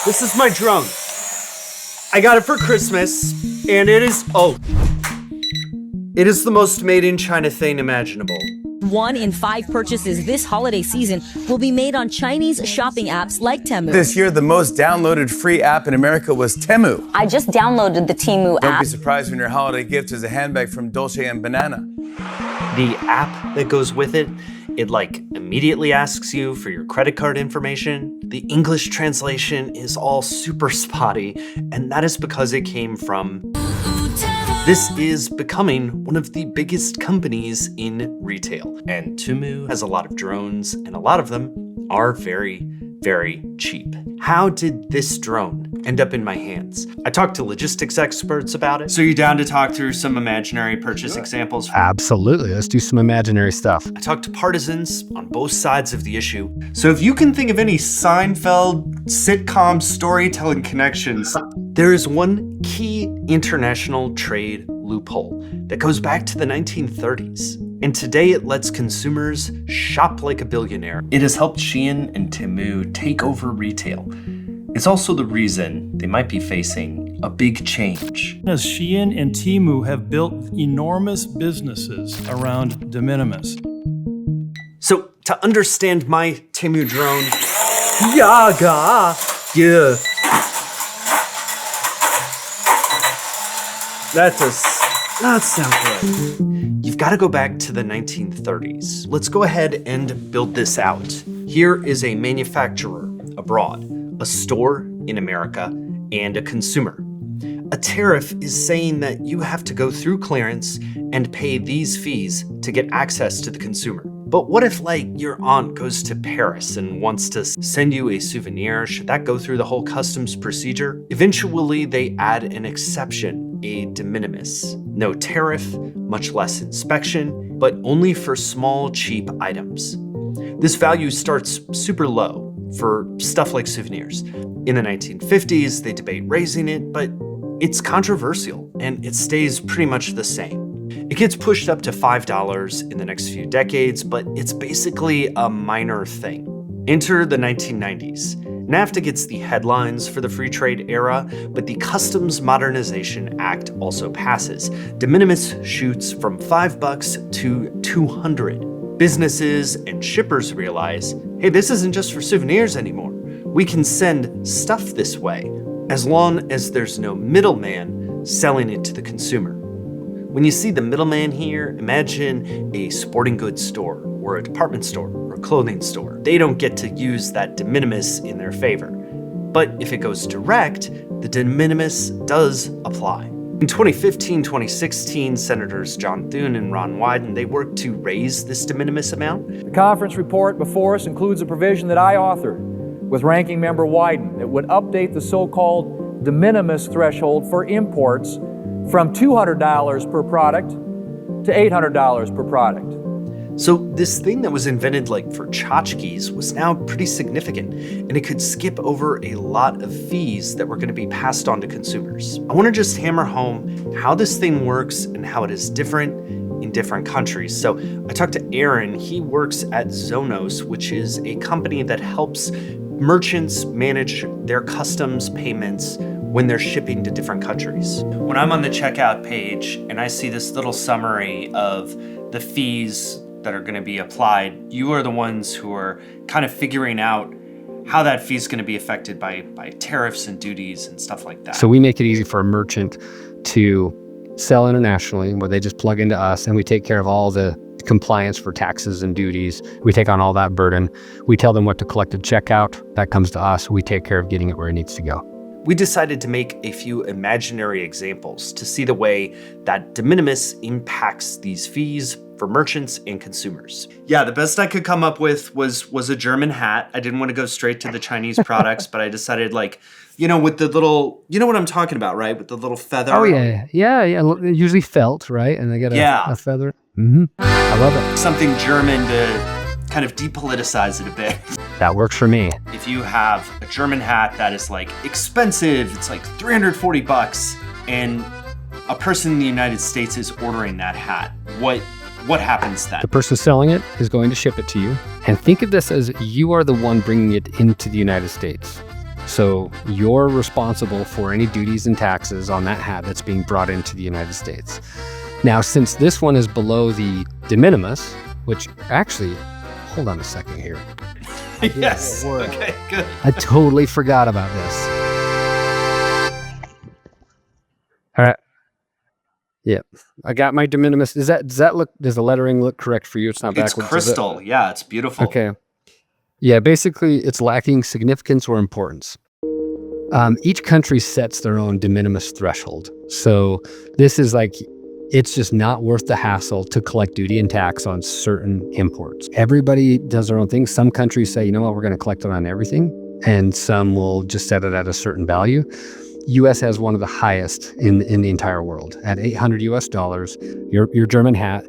This is my drone. I got it for Christmas, and it is the most made in China thing imaginable. 1 in 5 purchases this holiday season will be made on Chinese shopping apps like Temu. This year, the most downloaded free app in America was Temu. I just downloaded the Temu Don't app. be surprised when your holiday gift is a handbag from Dolce & Banana. The app that goes with it, it immediately asks you for your credit card information. The English translation is all super spotty, and that is because it came from... This is becoming one of the biggest companies in retail. And Temu has a lot of drones, and a lot of them are very, very cheap. How did this drone end up in my hands? I talked to logistics experts about it. So you down to talk through some imaginary purchase examples? Absolutely. Let's do some imaginary stuff. I talked to partisans on both sides of the issue. So if you can think of any Seinfeld sitcom storytelling connections, there is one key international trade loophole that goes back to the 1930s. And today it lets consumers shop like a billionaire. It has helped Shein and Temu take over retail. It's also the reason they might be facing a big change. As Shein and Temu have built enormous businesses around de minimis. So to understand my Temu drone, yeah. That does not sound good. You've got to go back to the 1930s. Let's go ahead and build this out. Here is a manufacturer abroad, a store in America, and a consumer. A tariff is saying that you have to go through clearance and pay these fees to get access to the consumer. But what if your aunt goes to Paris and wants to send you a souvenir? Should that go through the whole customs procedure? Eventually, they add an exception, a de minimis. No tariff, much less inspection, but only for small, cheap items. This value starts super low for stuff like souvenirs. In the 1950s, they debate raising it, but it's controversial and it stays pretty much the same. It gets pushed up to $5 in the next few decades, but it's basically a minor thing. Enter the 1990s. NAFTA gets the headlines for the free trade era, but the Customs Modernization Act also passes. De minimis shoots from $5 to $200. Businesses and shippers realize, hey, this isn't just for souvenirs anymore. We can send stuff this way, as long as there's no middleman selling it to the consumer. When you see the middleman here, imagine a sporting goods store or a department store or a clothing store. They don't get to use that de minimis in their favor. But if it goes direct, the de minimis does apply. In 2015-2016, Senators John Thune and Ron Wyden, they worked to raise this de minimis amount. The conference report before us includes a provision that I authored with Ranking Member Wyden that would update the so-called de minimis threshold for imports from $200 per product to $800 per product. So this thing that was invented for tchotchkes was now pretty significant, and it could skip over a lot of fees that were going to be passed on to consumers. I want to just hammer home how this thing works and how it is different in different countries. So I talked to Aaron. He works at Zonos, which is a company that helps merchants manage their customs payments when they're shipping to different countries. When I'm on the checkout page and I see this little summary of the fees that are going to be applied, you are the ones who are kind of figuring out how that fee is going to be affected by tariffs and duties and stuff like that. So we make it easy for a merchant to sell internationally, where they just plug into us and we take care of all the compliance for taxes and duties. We take on all that burden. We tell them what to collect at checkout. That comes to us. We take care of getting it where it needs to go. We decided to make a few imaginary examples to see the way that de minimis impacts these fees for merchants and consumers. Yeah, the best I could come up with was a German hat. I didn't want to go straight to the Chinese products, but I decided with the little, you know what I'm talking about, right? With the little feather. Oh yeah. Usually felt, right? And they get a feather. I love it. Something German to kind of depoliticize it a bit. That works for me. If you have a German hat that is expensive, it's $340, and a person in the United States is ordering that hat, what happens then? The person selling it is going to ship it to you. And think of this as you are the one bringing it into the United States. So you're responsible for any duties and taxes on that hat that's being brought into the United States. Now, since this one is below the de minimis, which actually, hold on a second here. Yes. Okay, good. I totally forgot about this. All right. Yeah, I got my de minimis. Does the lettering look correct for you? It's not backwards. It's crystal. Yeah, it's beautiful. Okay. Yeah, basically it's lacking significance or importance. Each country sets their own de minimis threshold. So this is like, it's just not worth the hassle to collect duty and tax on certain imports. Everybody does their own thing. Some countries say, you know what, we're going to collect it on everything. And some will just set it at a certain value. US has one of the highest in the entire world at $800 US. Your German hat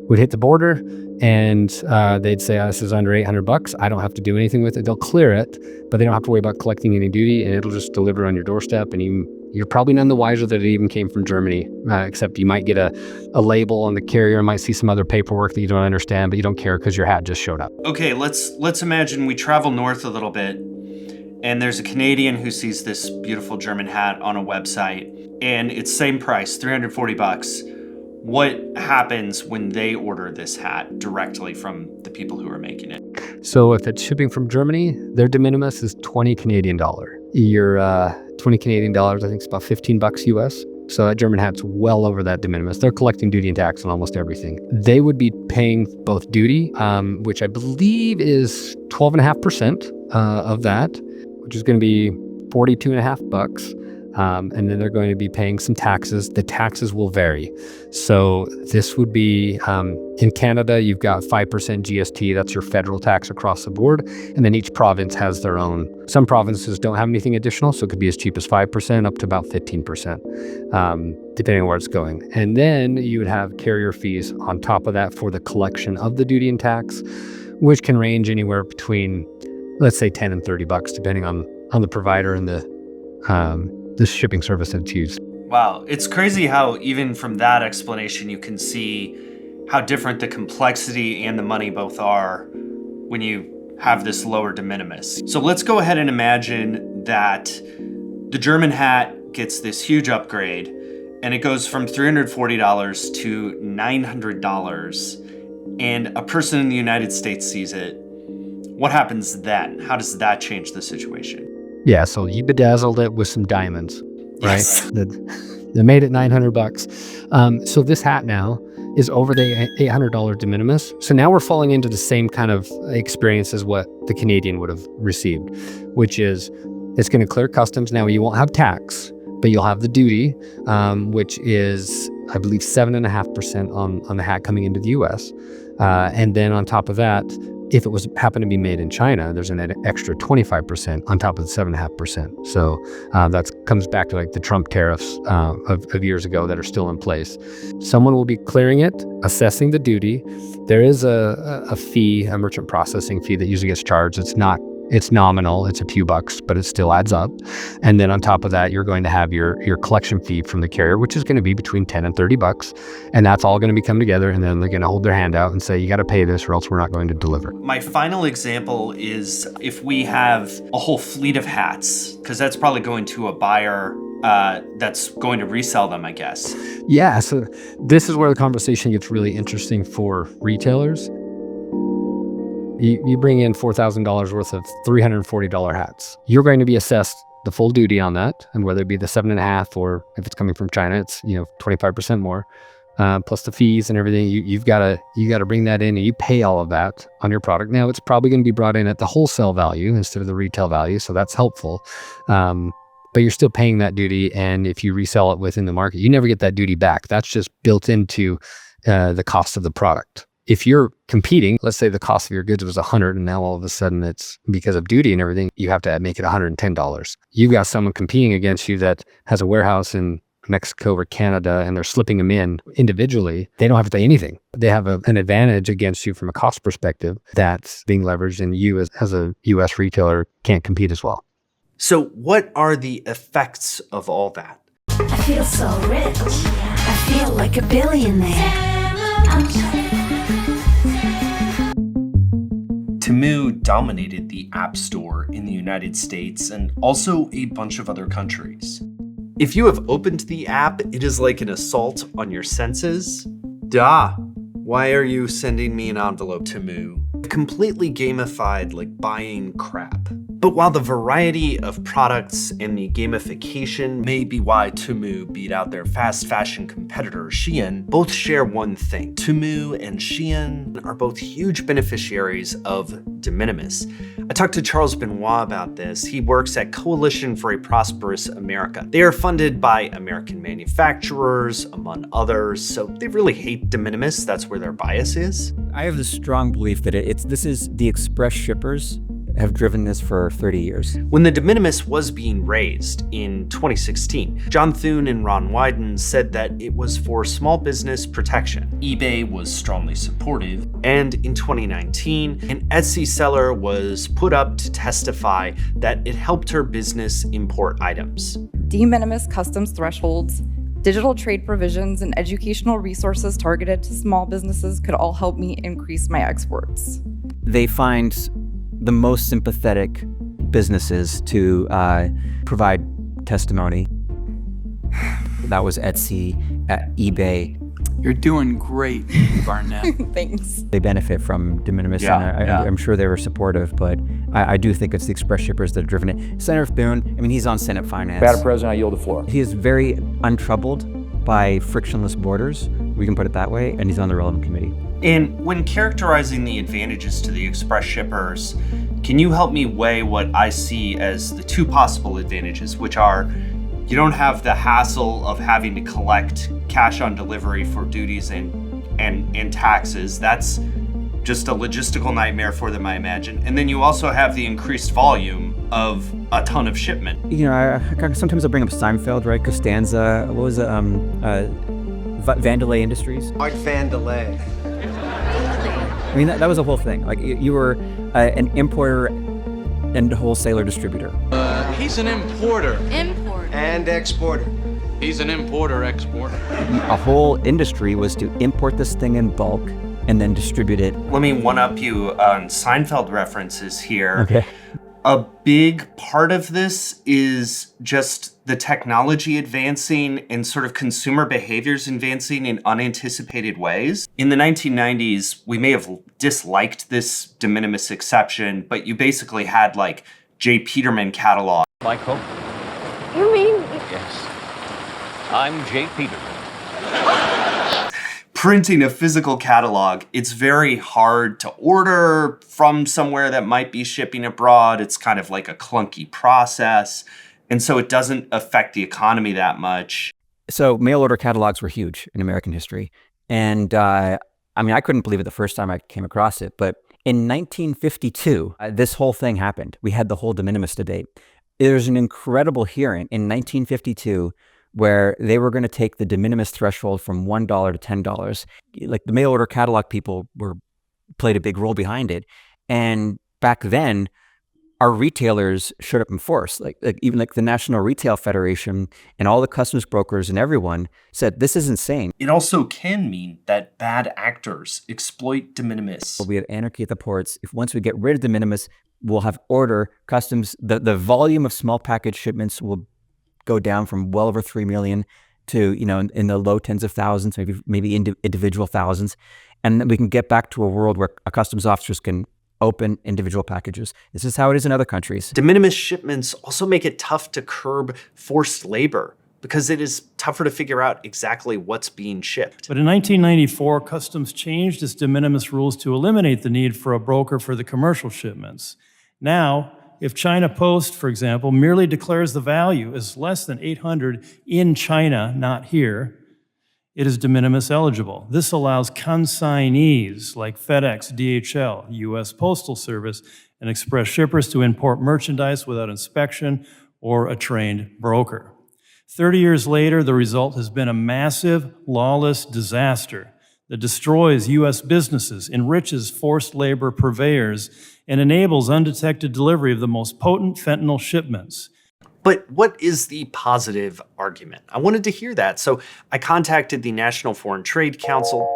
would hit the border and they'd say, this is under $800. I don't have to do anything with it. They'll clear it, but they don't have to worry about collecting any duty, and it'll just deliver on your doorstep. And you're probably none the wiser that it even came from Germany, except you might get a label on the carrier and might see some other paperwork that you don't understand, but you don't care because your hat just showed up. Okay, let's imagine we travel north a little bit, and there's a Canadian who sees this beautiful German hat on a website, and it's same price, $340. What happens when they order this hat directly from the people who are making it? So if it's shipping from Germany, their de minimis is $20 Canadian. Your $20 Canadian, I think it's about $15 US. So that German hat's well over that de minimis. They're collecting duty and tax on almost everything. They would be paying both duty, which I believe is 12.5% of that, which is going to be $42.5. And then they're going to be paying some taxes. The taxes will vary. So this would be, in Canada, you've got 5% GST. That's your federal tax across the board. And then each province has their own. Some provinces don't have anything additional, so it could be as cheap as 5% up to about 15%, depending on where it's going. And then you would have carrier fees on top of that for the collection of the duty and tax, which can range anywhere between, let's say, $10 and $30, depending on the provider and the shipping service that's used. Wow, it's crazy how even from that explanation you can see how different the complexity and the money both are when you have this lower de minimis. So let's go ahead and imagine that the German hat gets this huge upgrade and it goes from $340 to $900, and a person in the United States sees it. What happens then? How does that change the situation? Yeah, so you bedazzled it with some diamonds, right? Yes. That made it $900. So this hat now is over the $800 de minimis. So now we're falling into the same kind of experience as what the Canadian would have received, which is it's going to clear customs. Now you won't have tax, but you'll have the duty, which is, I believe, 7.5% on the hat coming into the US. And then on top of that, if it happened to be made in China, there's an extra 25% on top of the 7.5%. So that comes back to like the Trump tariffs of years ago that are still in place. Someone will be clearing it, assessing the duty. There is a fee, a merchant processing fee that usually gets charged. It's nominal, it's a few bucks, but it still adds up. And then on top of that, you're going to have your collection fee from the carrier, which is going to be between $10 and $30. And that's all going to be come together. And then they're going to hold their hand out and say, you got to pay this or else we're not going to deliver. My final example is if we have a whole fleet of hats, because that's probably going to a buyer that's going to resell them, I guess. Yeah, so this is where the conversation gets really interesting for retailers. You bring in $4,000 worth of $340 hats. You're going to be assessed the full duty on that, and whether it be the 7.5 or if it's coming from China, it's 25% more, plus the fees and everything. You got to bring that in, and you pay all of that on your product. Now it's probably going to be brought in at the wholesale value instead of the retail value, so that's helpful. But you're still paying that duty, and if you resell it within the market, you never get that duty back. That's just built into the cost of the product. If you're competing, let's say the cost of your goods was $100 and now all of a sudden it's because of duty and everything, you have to make it $110. You've got someone competing against you that has a warehouse in Mexico or Canada and they're slipping them in individually. They don't have to pay anything. They have an advantage against you from a cost perspective that's being leveraged, and you as a US retailer can't compete as well. So what are the effects of all that? I feel so rich. I feel like a billionaire. Temu dominated the App Store in the United States and also a bunch of other countries. If you have opened the app, it is like an assault on your senses. Duh. Why are you sending me an envelope, Temu? Completely gamified, like buying crap. But while the variety of products and the gamification may be why Temu beat out their fast fashion competitor Shein, both share one thing. Temu and Shein are both huge beneficiaries of de minimis. I talked to Charles Benoit about this. He works at Coalition for a Prosperous America. They are funded by American manufacturers, among others, so they really hate de minimis. That's where their bias is. I have this strong belief that this is the express shippers have driven this for 30 years. When the de minimis was being raised in 2016, John Thune and Ron Wyden said that it was for small business protection. eBay was strongly supportive, and in 2019, an Etsy seller was put up to testify that it helped her business import items. De minimis customs thresholds, digital trade provisions, and educational resources targeted to small businesses could all help me increase my exports. They find the most sympathetic businesses to provide testimony. That was Etsy, eBay. You're doing great, Barnett. Thanks. They benefit from de minimis, and I'm sure they were supportive, but I do think it's the express shippers that have driven it. Senator Thune, I mean, he's on Senate Finance. Madam President, I yield the floor. He is very untroubled by frictionless borders, we can put it that way, and he's on the relevant committee. And when characterizing the advantages to the express shippers, can you help me weigh what I see as the two possible advantages, which are you don't have the hassle of having to collect cash on delivery for duties and taxes. That's just a logistical nightmare for them, I imagine. And then you also have the increased volume of a ton of shipment. You know, sometimes I bring up Seinfeld, right? Costanza, what was it? Vandelay Industries. Art Vandelay. I mean, that was the whole thing. Like, you were an importer and wholesaler distributor. He's an importer. Import. And exporter. He's an importer-exporter. A whole industry was to import this thing in bulk and then distribute it. Let me one-up you on Seinfeld references here. Okay. A big part of this is just the technology advancing and sort of consumer behaviors advancing in unanticipated ways. In the 1990s, we may have disliked this de minimis exception, but you basically had like J. Peterman catalog. Michael? You mean? Yes. I'm J. Peterman. Printing a physical catalog, it's very hard to order from somewhere that might be shipping abroad. It's kind of like a clunky process. And so it doesn't affect the economy that much. So mail order catalogs were huge in American history. And I mean, I couldn't believe it the first time I came across it. But in 1952, this whole thing happened. We had the whole de minimis debate. There's an incredible hearing in 1952 where they were going to take the de minimis threshold from $1 to $10. Like, the mail order catalog people played a big role behind it. And back then, our retailers showed up in force. Like even like the National Retail Federation and all the customs brokers and everyone said, this is insane. It also can mean that bad actors exploit de minimis. We had anarchy at the ports. Once we get rid of de minimis, we'll have order customs. The volume of small package shipments will go down from well over 3 million to, you know, in the low tens of thousands, maybe individual thousands. And then we can get back to a world where customs officers can open individual packages. This is how it is in other countries. De minimis shipments also make it tough to curb forced labor because it is tougher to figure out exactly what's being shipped. But in 1994, Customs changed its de minimis rules to eliminate the need for a broker for the commercial shipments. Now, if China Post, for example, merely declares the value as less than 800 in China, not here, it is de minimis eligible. This allows consignees like FedEx, DHL, U.S. Postal Service, and express shippers to import merchandise without inspection or a trained broker. 30 years later, the result has been a massive, lawless disaster that destroys U.S. businesses, enriches forced labor purveyors, and enables undetected delivery of the most potent fentanyl shipments. But what is the positive argument? I wanted to hear that, so I contacted the National Foreign Trade Council.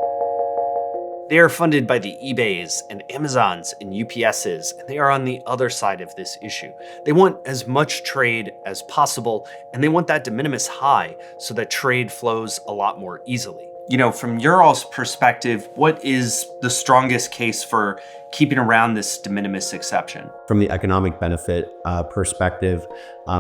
They are funded by the eBays and Amazons and UPSs, and they are on the other side of this issue. They want as much trade as possible, and they want that de minimis high so that trade flows a lot more easily. You know, from your all's perspective, what is the strongest case for keeping around this de minimis exception? From the economic benefit perspective,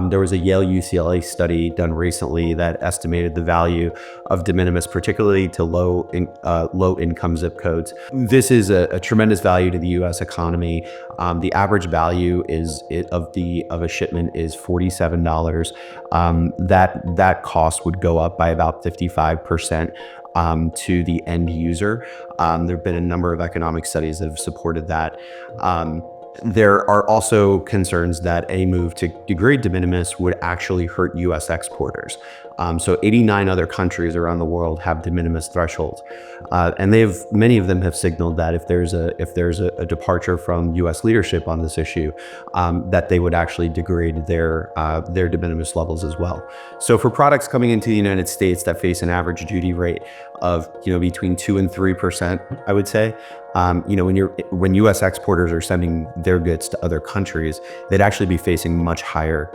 there was a Yale-UCLA study done recently that estimated the value of de minimis, particularly to low-income zip codes. This is a tremendous value to the U.S. economy. The average value of a shipment is $47. That cost would go up by about 55%. To the end user. There have been a number of economic studies that have supported that. There are also concerns that a move to degrade de minimis would actually hurt U.S. exporters. So 89 other countries around the world have de minimis thresholds, and many of them have signaled that if there's a departure from U.S. leadership on this issue, that they would actually degrade their de minimis levels as well. So for products coming into the United States that face an average duty rate of between 2% and 3%, I would say. When U.S. exporters are sending their goods to other countries, they'd actually be facing much higher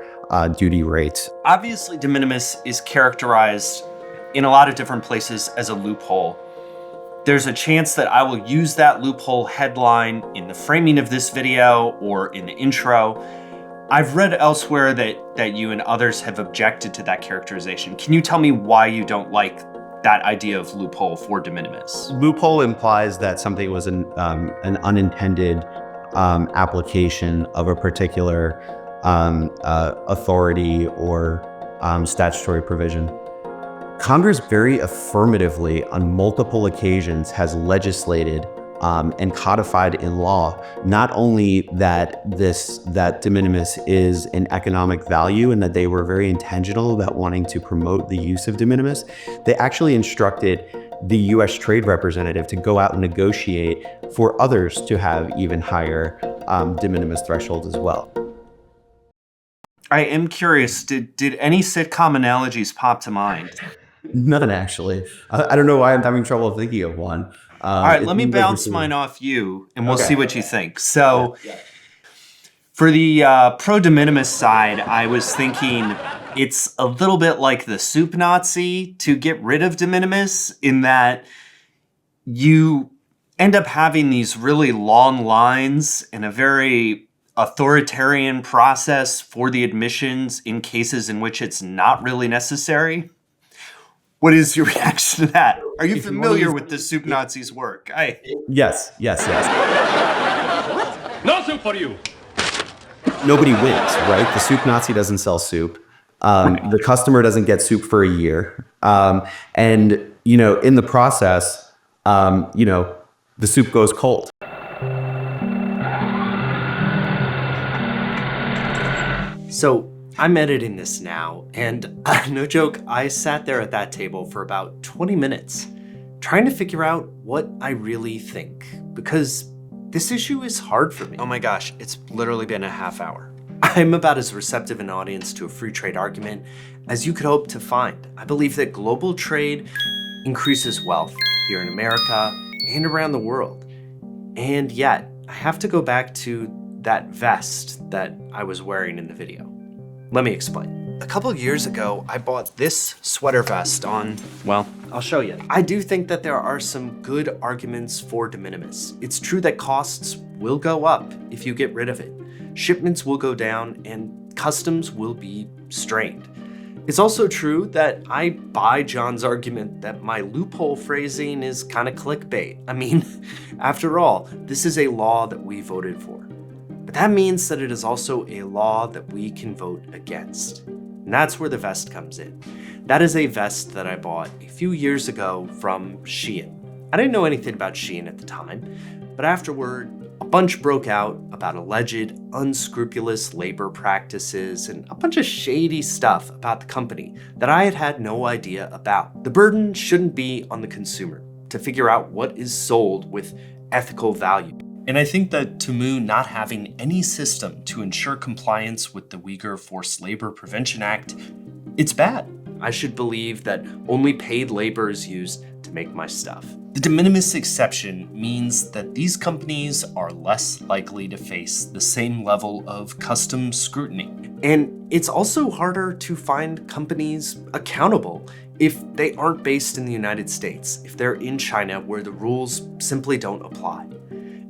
duty rates. Obviously, de minimis is characterized in a lot of different places as a loophole. There's a chance that I will use that loophole headline in the framing of this video or in the intro. I've read elsewhere that you and others have objected to that characterization. Can you tell me why you don't like that idea of loophole for de minimis? Loophole implies that something was an unintended application of a particular authority or statutory provision. Congress very affirmatively on multiple occasions has legislated and codified in law not only that de minimis is an economic value and that they were very intentional about wanting to promote the use of de minimis, they actually instructed the U.S. Trade Representative to go out and negotiate for others to have even higher de minimis thresholds as well. I am curious, did any sitcom analogies pop to mind? None, actually. I don't know why I'm having trouble thinking of one. All right, let me bounce mine off you, and we'll see what you think. So, for the pro de minimis side, I was thinking it's a little bit like the soup Nazi to get rid of de minimis, in that you end up having these really long lines and a very authoritarian process for the admissions in cases in which it's not really necessary. What is your reaction to that? Are you familiar with the soup Nazi's work? Yes. No soup for you. Nobody wins, right? The soup Nazi doesn't sell soup. The customer doesn't get soup for a year. And, in the process, the soup goes cold. So I'm editing this now, and no joke, I sat there at that table for about 20 minutes trying to figure out what I really think, because this issue is hard for me. Oh my gosh, it's literally been a half hour. I'm about as receptive an audience to a free trade argument as you could hope to find. I believe that global trade increases wealth here in America and around the world. And yet, I have to go back to that vest that I was wearing in the video. Let me explain. A couple of years ago, I bought this sweater vest on, well, I'll show you. I do think that there are some good arguments for de minimis. It's true that costs will go up if you get rid of it. Shipments will go down and customs will be strained. It's also true that I buy John's argument that my loophole phrasing is kind of clickbait. I mean, after all, this is a law that we voted for. But that means that it is also a law that we can vote against. And that's where the vest comes in. That is a vest that I bought a few years ago from Shein. I didn't know anything about Shein at the time, but afterward, a bunch broke out about alleged unscrupulous labor practices and a bunch of shady stuff about the company that I had no idea about. The burden shouldn't be on the consumer to figure out what is sold with ethical value. And I think that Temu not having any system to ensure compliance with the Uyghur Forced Labor Prevention Act, it's bad. I should believe that only paid labor is used to make my stuff. The de minimis exception means that these companies are less likely to face the same level of customs scrutiny. And it's also harder to find companies accountable if they aren't based in the United States, if they're in China where the rules simply don't apply.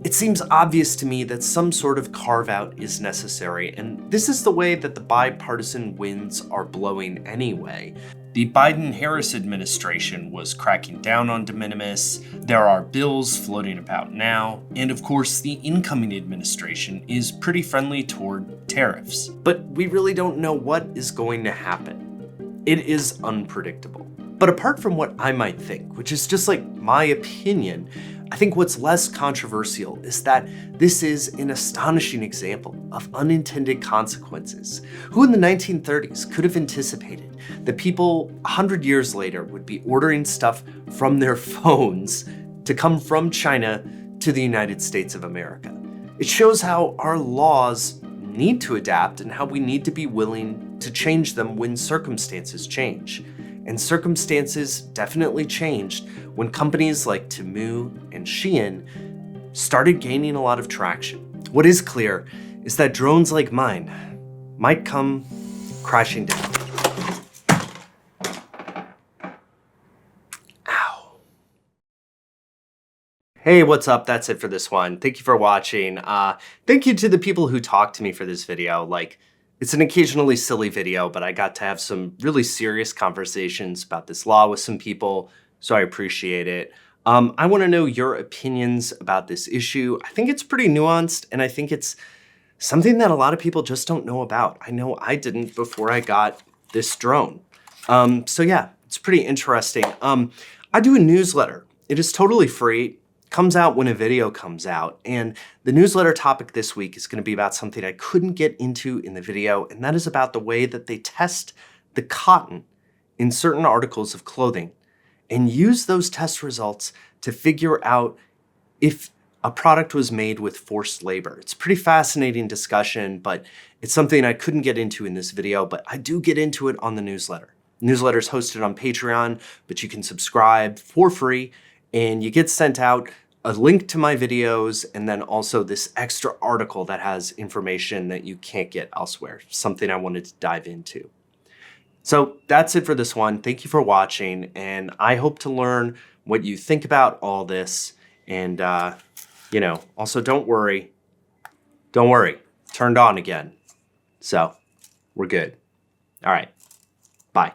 It seems obvious to me that some sort of carve-out is necessary, and this is the way that the bipartisan winds are blowing anyway. The Biden-Harris administration was cracking down on de minimis, there are bills floating about now, and of course the incoming administration is pretty friendly toward tariffs. But we really don't know what is going to happen. It is unpredictable. But apart from what I might think, which is just like my opinion, I think what's less controversial is that this is an astonishing example of unintended consequences. Who in the 1930s could have anticipated that people 100 years later would be ordering stuff from their phones to come from China to the United States of America? It shows how our laws need to adapt and how we need to be willing to change them when circumstances change. And circumstances definitely changed when companies like Temu and Shein started gaining a lot of traction. What is clear is that drones like mine might come crashing down. Ow. Hey, what's up? That's it for this one. Thank you for watching. Thank you to the people who talked to me for this video. It's an occasionally silly video, but I got to have some really serious conversations about this law with some people, so I appreciate it. I want to know your opinions about this issue. I think it's pretty nuanced, and I think it's something that a lot of people just don't know about. I know I didn't before I got this drone. So yeah, it's pretty interesting. I do a newsletter. It is totally free. Comes out when a video comes out, and the newsletter topic this week is going to be about something I couldn't get into in the video, and that is about the way that they test the cotton in certain articles of clothing and use those test results to figure out if a product was made with forced labor. It's a pretty fascinating discussion, but it's something I couldn't get into in this video, but I do get into it on the newsletter. The newsletter is hosted on Patreon, but you can subscribe for free, and you get sent out a link to my videos, and then also this extra article that has information that you can't get elsewhere, something I wanted to dive into. So that's it for this one. Thank you for watching, and I hope to learn what you think about all this. And, also don't worry, turned on again. So we're good. All right, bye.